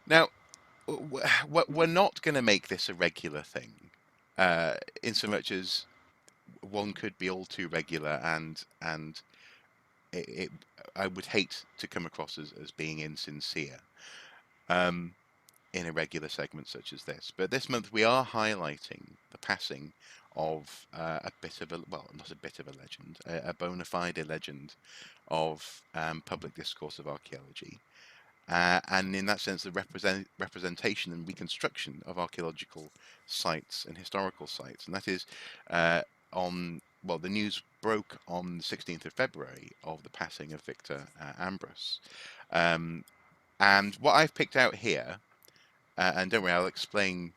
Now, we're not going to make this a regular thing, in so much as one could be all too regular, and it I would hate to come across as being insincere. Um, in a regular segment such as this. But this month we are highlighting the passing of a bit of a, well, not a bit of a legend, a bona fide legend of public discourse of archaeology. And in that sense, the representation and reconstruction of archaeological sites and historical sites. And that is on, well, the news broke on the 16th of February of the passing of Victor Ambrus. Um, and what I've picked out here, and don't worry, I'll explain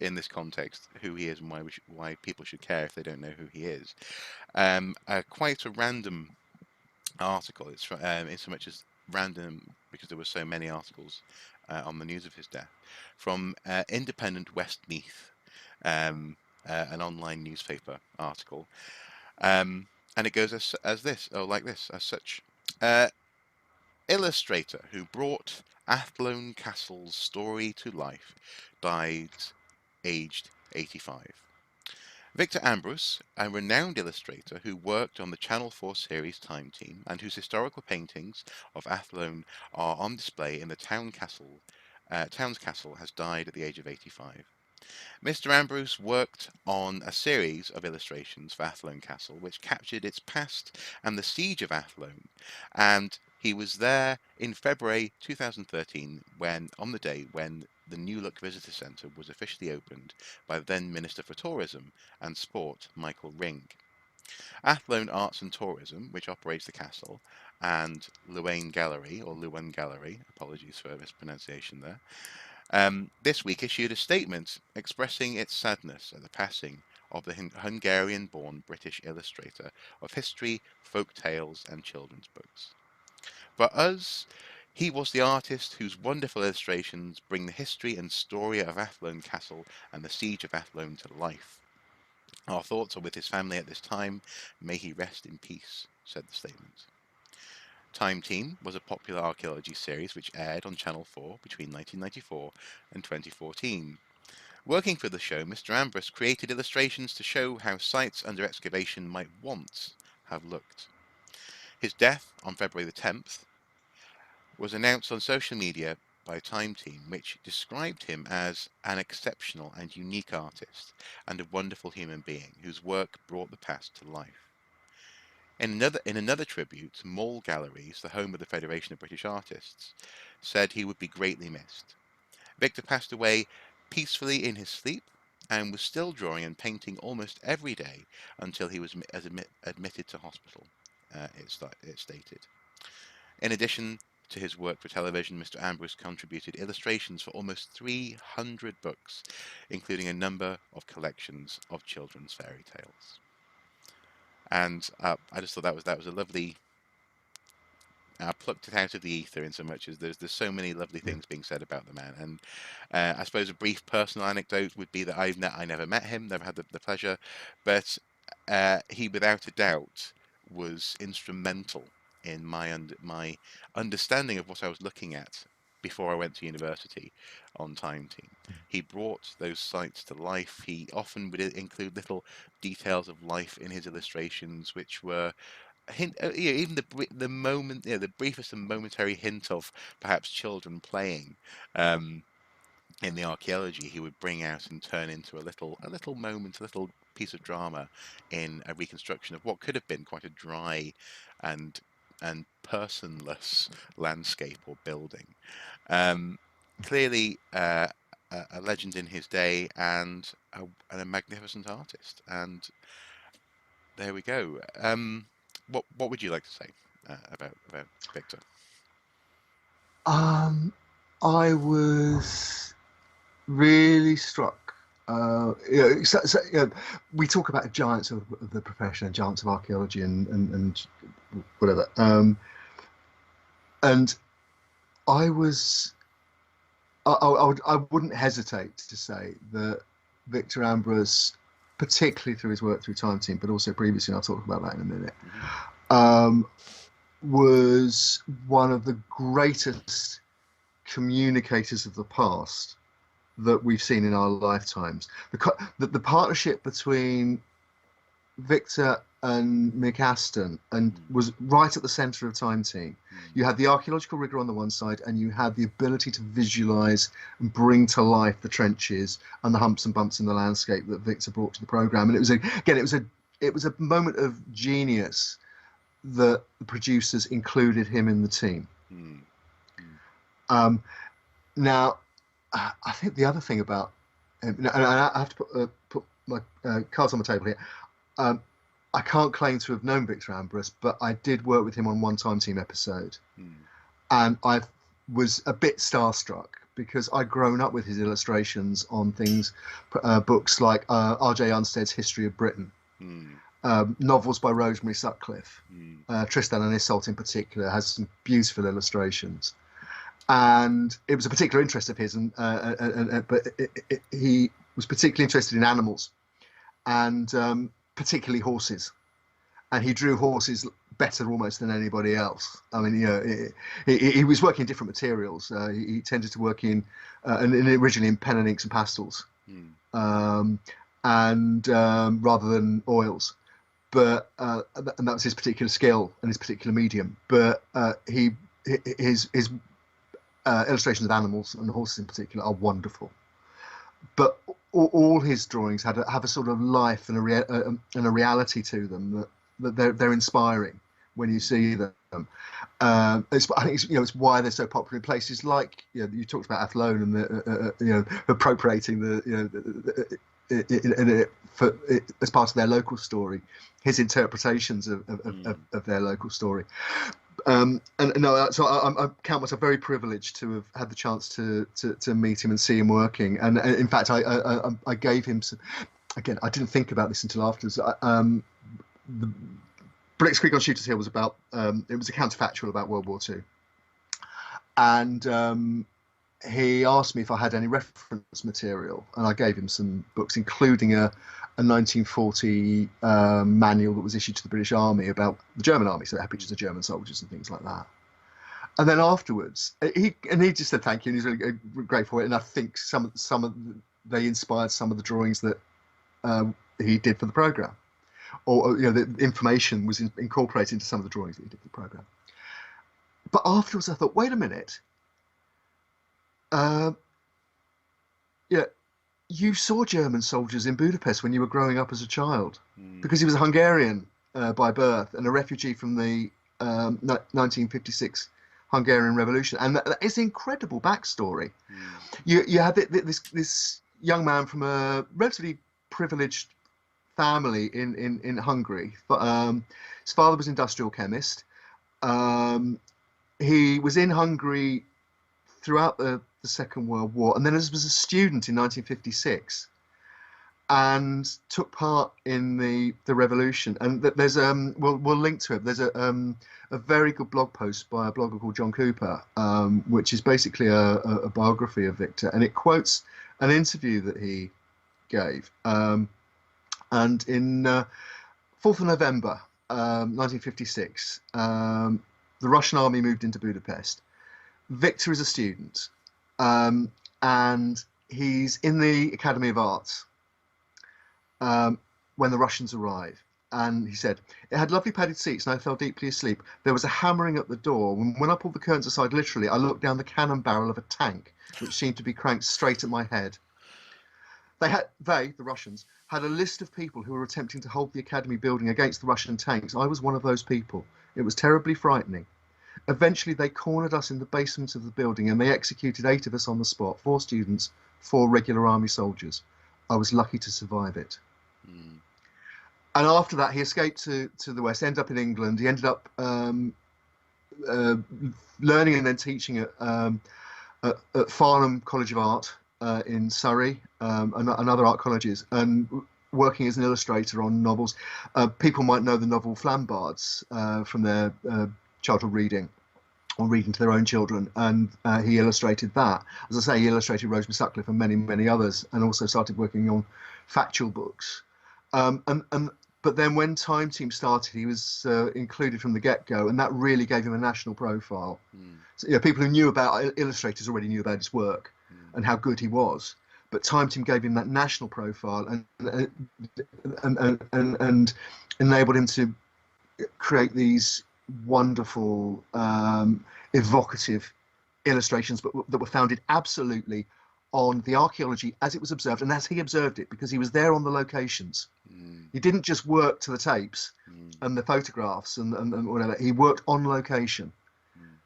in this context who he is and why people should care if they don't know who he is. Quite a random article. It's in so much as random because there were so many articles on the news of his death from Independent Westmeath, an online newspaper article, and it goes as this, or like this, as such. Uh, Illustrator who brought Athlone Castle's story to life died aged 85. Victor Ambrus, a renowned illustrator who worked on the Channel 4 series Time Team and whose historical paintings of Athlone are on display in the town's castle, has died at the age of 85. Mr. Ambrose worked on a series of illustrations for Athlone Castle, which captured its past and the siege of Athlone. And he was there in February 2013, on the day when the New Look Visitor Centre was officially opened by then Minister for Tourism and Sport, Michael Ring. Athlone Arts and Tourism, which operates the castle, and Llewyn Gallery, apologies for mispronunciation there, this week issued a statement expressing its sadness at the passing of the Hungarian born British illustrator of history, folk tales, and children's books. For us, he was the artist whose wonderful illustrations bring the history and story of Athlone Castle and the siege of Athlone to life. Our thoughts are with his family at this time. May he rest in peace, said the statement. Time Team was a popular archaeology series which aired on Channel 4 between 1994 and 2014. Working for the show, Mr. Ambrus created illustrations to show how sites under excavation might once have looked. His death on February the 10th was announced on social media by Time Team, which described him as an exceptional and unique artist and a wonderful human being whose work brought the past to life. In another tribute, Mall Galleries, the home of the Federation of British Artists, said he would be greatly missed. Victor passed away peacefully in his sleep and was still drawing and painting almost every day until he was admitted to hospital, it stated. In addition to his work for television, Mr. Ambrose contributed illustrations for almost 300 books, including a number of collections of children's fairy tales. And I just thought that was a lovely. I plucked it out of the ether in so much as there's so many lovely Yeah. things being said about the man. And I suppose a brief personal anecdote would be that I never met him, never had the pleasure, but he without a doubt was instrumental in my understanding of what I was looking at before I went to university on Time Team. He brought those sites to life. He often would include little details of life in his illustrations, which were hint, even the moment, the briefest and momentary hint of perhaps children playing um, in the archaeology, he would bring out and turn into a little moment, a little piece of drama in a reconstruction of what could have been quite a dry and personless landscape or building. Um, Clearly, a legend in his day and a magnificent artist. And there we go. What would you like to say about Victor? Um, I was really struck. We talk about giants of the profession, giants of archaeology, and whatever. And I was, I wouldn't hesitate to say that Victor Ambrose, particularly through his work through Time Team, but also previously, and I'll talk about that in a minute, Hmm. um, was one of the greatest communicators of the past that we've seen in our lifetimes. The partnership between Victor and Mick Aston and was right at the centre of Time Team. You had the archaeological rigour on the one side, and you had the ability to visualise and bring to life the trenches and the humps and bumps in the landscape that Victor brought to the programme. And it was a moment of genius that the producers included him in the team. Now, I think the other thing about, and I have to put my cards on the table here. I can't claim to have known Victor Ambrus, but I did work with him on one Time Team episode, and I was a bit starstruck because I'd grown up with his illustrations on things, books like R.J. Unstead's History of Britain, novels by Rosemary Sutcliffe, Tristan and Isolde in particular has some beautiful illustrations, and it was a particular interest of his, but he was particularly interested in animals, and particularly horses, and he drew horses better almost than anybody else. I mean, you know, he was working in different materials. He tended to work in and originally in pen and inks and pastels, and rather than oils. But and that was his particular skill and his particular medium. But his illustrations of animals and horses in particular are wonderful. But all his drawings have a sort of life and a reality to them that they're inspiring when you see them. I think it's why they're so popular in places like, you talked about Athlone and the appropriating as part of their local story, his interpretations of their local story. So I count myself very privileged to have had the chance to meet him and see him working. And in fact, I gave him some. Again, I didn't think about this until afterwards. The Blitzkrieg on Shooter's Hill was about. It was a counterfactual about World War II, and he asked me if I had any reference material, and I gave him some books, including a 1940 manual that was issued to the British Army about the German army, so it had pictures of German soldiers and things like that. And then afterwards, he just said thank you, and he's really grateful for it. And I think they inspired some of the drawings that he did for the program, or the information was incorporated into some of the drawings that he did for the program. But afterwards, I thought, wait a minute. You saw German soldiers in Budapest when you were growing up as a child, because he was a Hungarian by birth and a refugee from the 1956 Hungarian Revolution, and that is an incredible backstory. You had this young man from a relatively privileged family in Hungary. His father was an industrial chemist. He was in Hungary throughout the Second World War, and then was a student in 1956 and took part in the revolution. And there's we'll link to it. There's a very good blog post by a blogger called John Cooper, which is basically a biography of Victor, and it quotes an interview that he gave. And in 4th of November 1956, the Russian army moved into Budapest. Victor is a student, and he's in the Academy of Arts when the Russians arrive. And he said, it had lovely padded seats and I fell deeply asleep. There was a hammering at the door. When I pulled the curtains aside, literally, I looked down the cannon barrel of a tank, which seemed to be cranked straight at my head. The Russians, had a list of people who were attempting to hold the Academy building against the Russian tanks. I was one of those people. It was terribly frightening. Eventually, they cornered us in the basement of the building and they executed 8 of us on the spot, 4 students, 4 regular army soldiers. I was lucky to survive it. And after that, he escaped to the West, ended up in England. He ended up learning and then teaching at Farnham College of Art in Surrey, and other art colleges, and working as an illustrator on novels. People might know the novel Flambards from their childhood reading, or reading to their own children, and he illustrated that. As I say, he illustrated Rosemary Sutcliffe and many, many others, and also started working on factual books. And But then when Time Team started, he was included from the get-go, and that really gave him a national profile. Mm, So, people who knew about illustrators already knew about his work mm, and how good he was. But Time Team gave him that national profile and enabled him to create these wonderful, evocative illustrations, but that were founded absolutely on the archaeology as it was observed and as he observed it, because he was there on the locations. mm, He didn't just work to the tapes mm, and the photographs and whatever. He worked on location, mm.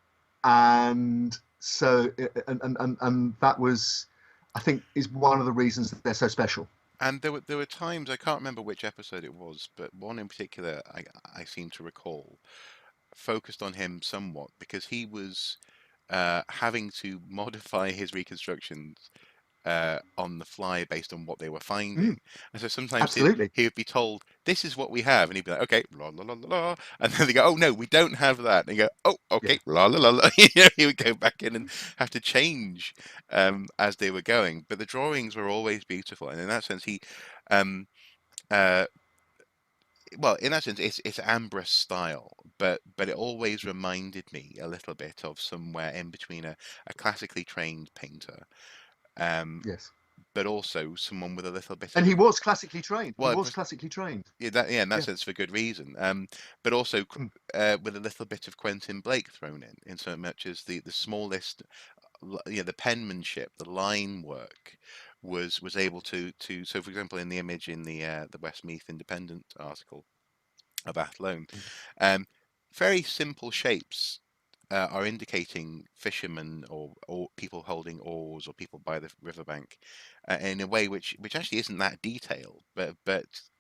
and so and that was, I think, is one of the reasons that they're so special. And there were times, I can't remember which episode it was, but one in particular I seem to recall focused on him somewhat because he was having to modify his reconstructions on the fly based on what they were Mm, finding. And so sometimes absolutely. he would be told, "This is what we have," and he'd be like, "Okay, la la la la la," and then they go, "Oh no, we don't have that," and he go, "Oh, Yeah. okay, la la la la." He would go back in and have to change as they were going. But the drawings were always beautiful, and in that sense, um, uh, well, in that sense, it's Ambrus style, but it always reminded me a little bit of somewhere in between a classically trained painter, um, Yes. but also someone with a little bit And of he was classically trained. He well, was classically trained. yeah, in that Yeah. sense for good reason, but also Mm, with a little bit of Quentin Blake thrown in so much as the smallest, the penmanship, the line work was able to. So, for example, in the image in the Westmeath Independent article of Athlone. mm, Um, Very simple shapes are indicating fishermen or people holding oars or people by the riverbank in a way which actually isn't that detailed, but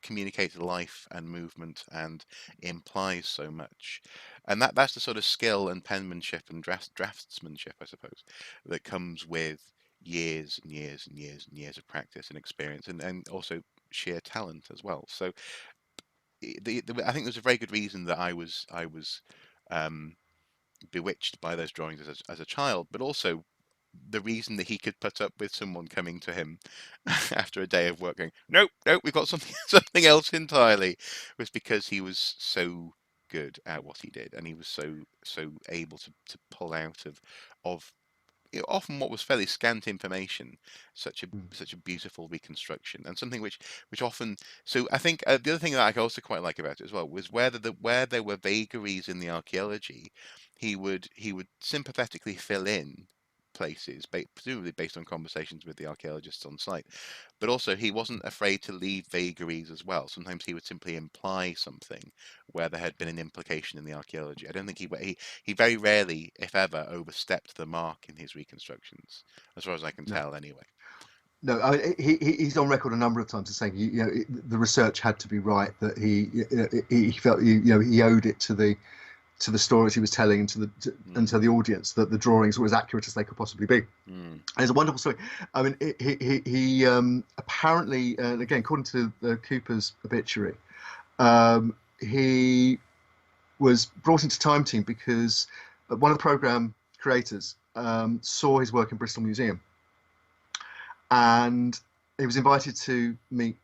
communicates life and movement and implies so much. And that's the sort of skill and penmanship and draftsmanship, I suppose, that comes with years and years and years and years of practice and experience and also sheer talent as well. So I think there's a very good reason that I was um, bewitched by those drawings as a child, but also the reason that he could put up with someone coming to him after a day of work going, nope, nope, we've got something something else entirely, was because he was so good at what he did, and he was so able to pull out of often what was fairly scant information, mm, such a beautiful reconstruction, and something which often. So I think the other thing that I also quite like about it as well was where there were vagaries in the archaeology, he would sympathetically fill in places, presumably based on conversations with the archaeologists on site, but also he wasn't afraid to leave vagaries as well. Sometimes he would simply imply something where there had been an implication in the archaeology. I don't think he very rarely, if ever, overstepped the mark in his reconstructions, as far as I can no. tell, anyway. No, I mean, he's on record a number of times as saying, the research had to be right. That he felt, he owed it to the stories he was telling and and Mm, to the audience, that the drawings were as accurate as they could possibly be. mm, And it's a wonderful story. I mean, he apparently, and again, according to Cooper's obituary, he was brought into Time Team because one of the program creators saw his work in Bristol Museum, and he was invited to meet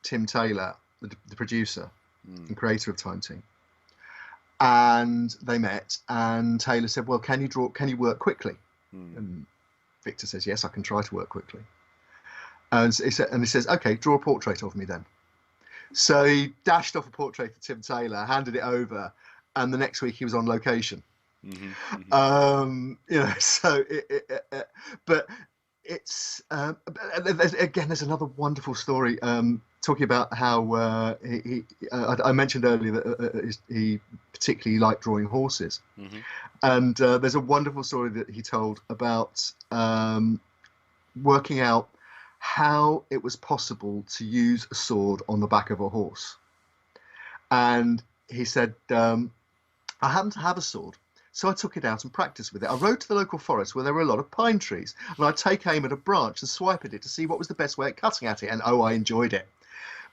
Tim Taylor, the producer mm, and creator of Time Team. And they met, and Taylor said, "Well, can you draw? Can you work quickly?" mm. And Victor says, "Yes, I can try to work quickly." And he says, "Okay, draw a portrait of me then." So he dashed off a portrait of Tim Taylor, handed it over, and the next week he was on location. Mhm, mhm, So but it's there's another wonderful story talking about how I mentioned earlier that he particularly liked drawing horses, mhm, and there's a wonderful story that he told about working out how it was possible to use a sword on the back of a horse. And he said, I happened to have a sword, so I took it out and practiced with it. I rode to the local forest where there were a lot of pine trees, and I'd take aim at a branch and swipe at it to see what was the best way at cutting at it, and oh, I enjoyed it.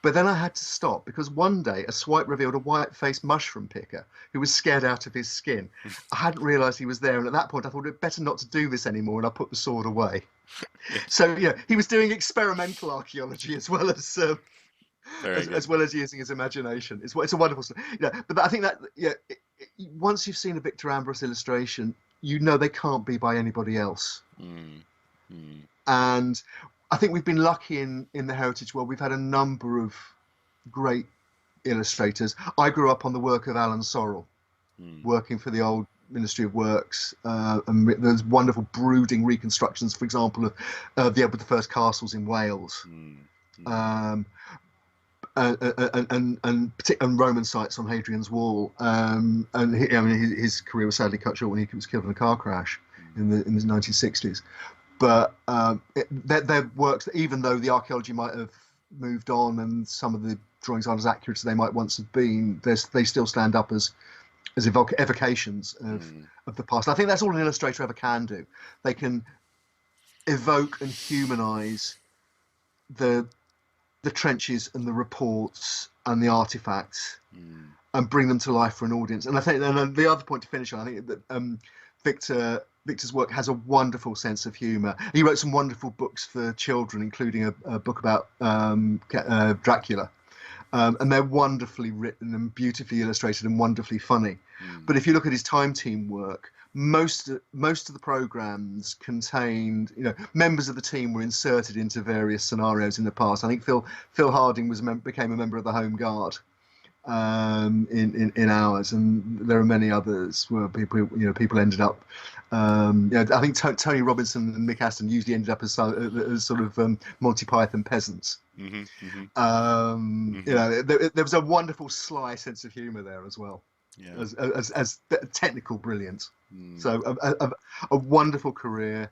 But then I had to stop because one day a swipe revealed a white-faced mushroom picker who was scared out of his skin. I hadn't realised he was there, and at that point I thought it better not to do this anymore, and I put the sword away. yes. So yeah, he was doing experimental archaeology as well as Very good. as well as using his imagination. It's a wonderful story. But I think that once you've seen a Victor Ambrus illustration, you know they can't be by anybody else. Mm. Mm. And I think we've been lucky in the heritage world. We've had a number of great illustrators. I grew up on the work of Alan Sorrell, Mm. working for the old Ministry of Works, and there's wonderful brooding reconstructions, for example, of the Edward I castles in Wales. Mm. Mm. Um, and Roman sites on Hadrian's Wall, and his career was sadly cut short when he was killed in a car crash in the 1960s. But they're works that, even though the archaeology might have moved on and some of the drawings aren't as accurate as they might once have been, they still stand up as evocations of the past. I think that's all an illustrator ever can do. They can evoke and humanize the trenches and the reports and the artifacts and bring them to life for an audience. And I think, and the other point to finish on, I think that Victor's work has a wonderful sense of humour. He wrote some wonderful books for children, including a book about Dracula. And they're wonderfully written and beautifully illustrated and wonderfully funny. But if you look at his Time Team work, most of the programs contained, members of the team were inserted into various scenarios in the past. I think Phil Harding became a member of the Home Guard in ours, and there are many others where people ended up. I think Tony Robinson and Mick Aston usually ended up as sort of Monty Python peasants. Mm-hmm. Mm-hmm. There was a wonderful sly sense of humour there as well, as technical brilliance. So a wonderful career,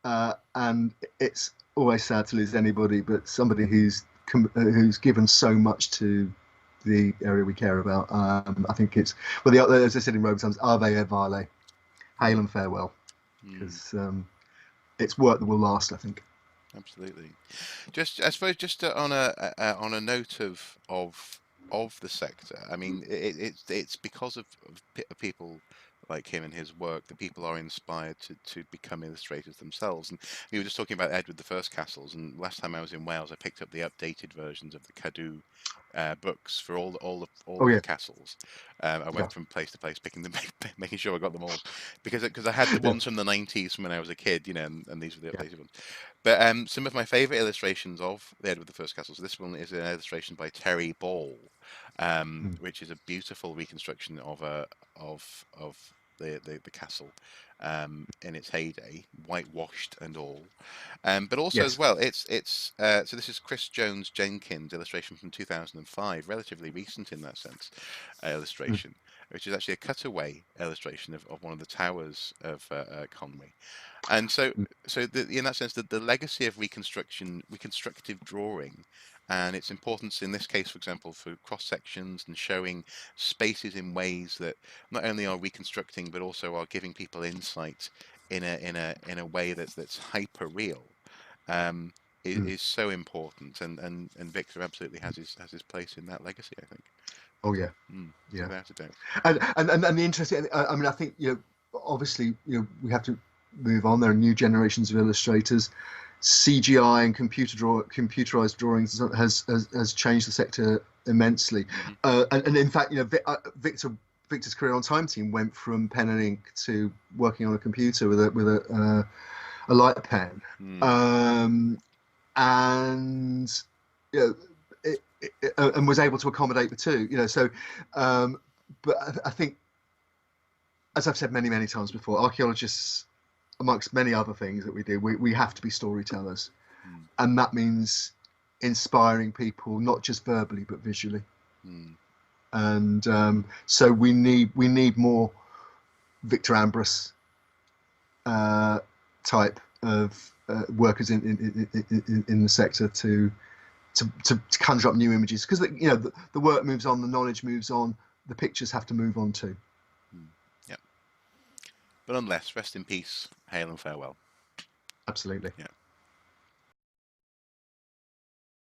and it's always sad to lose anybody, but somebody who's given so much to the area we care about. I think it's, as I said in Roman times, Ave Vale, hail and farewell, because it's work that will last, I think. Absolutely. I suppose, on a note of the sector. I mean, it's because of people like him and his work that people are inspired to become illustrators themselves. And we were just talking about Edward I castles, and last time I was in Wales, I picked up the updated versions of the Cadw books for all the castles. I went from place to place picking them, making sure I got them all, because I had the ones from the 90s from when I was a kid, and these were the updated ones. But some of my favourite illustrations of the Edward I castles. This one is an illustration by Terry Ball, which is a beautiful reconstruction of the castle in its heyday, whitewashed and all. But also as well, it's so this is Chris Jones Jenkins illustration from 2005, relatively recent in that sense, illustration, which is actually a cutaway illustration of one of the towers of Conwy. And so in that sense, the legacy of reconstructive drawing, and its importance in this case, for example, for cross sections and showing spaces in ways that not only are reconstructing but also are giving people insight in a way that's hyper real, is so important. And Victor absolutely has his place in that legacy, I think. Oh yeah, without a doubt. And the interesting, I mean, I think obviously we have to move on. There are new generations of illustrators. CGI and computerized drawings has changed the sector immensely. And in fact, Victor's career on Time Team went from pen and ink to working on a computer with a light pen. And and was able to accommodate the two. So but I think, as I've said many times before, archaeologists, amongst many other things that we do, we have to be storytellers, and that means inspiring people not just verbally but visually. And so we need more Victor Ambrus type of workers in the sector to conjure up new images, because the work moves on, the knowledge moves on, the pictures have to move on too. But nonetheless, rest in peace, hail and farewell. Absolutely. Yeah.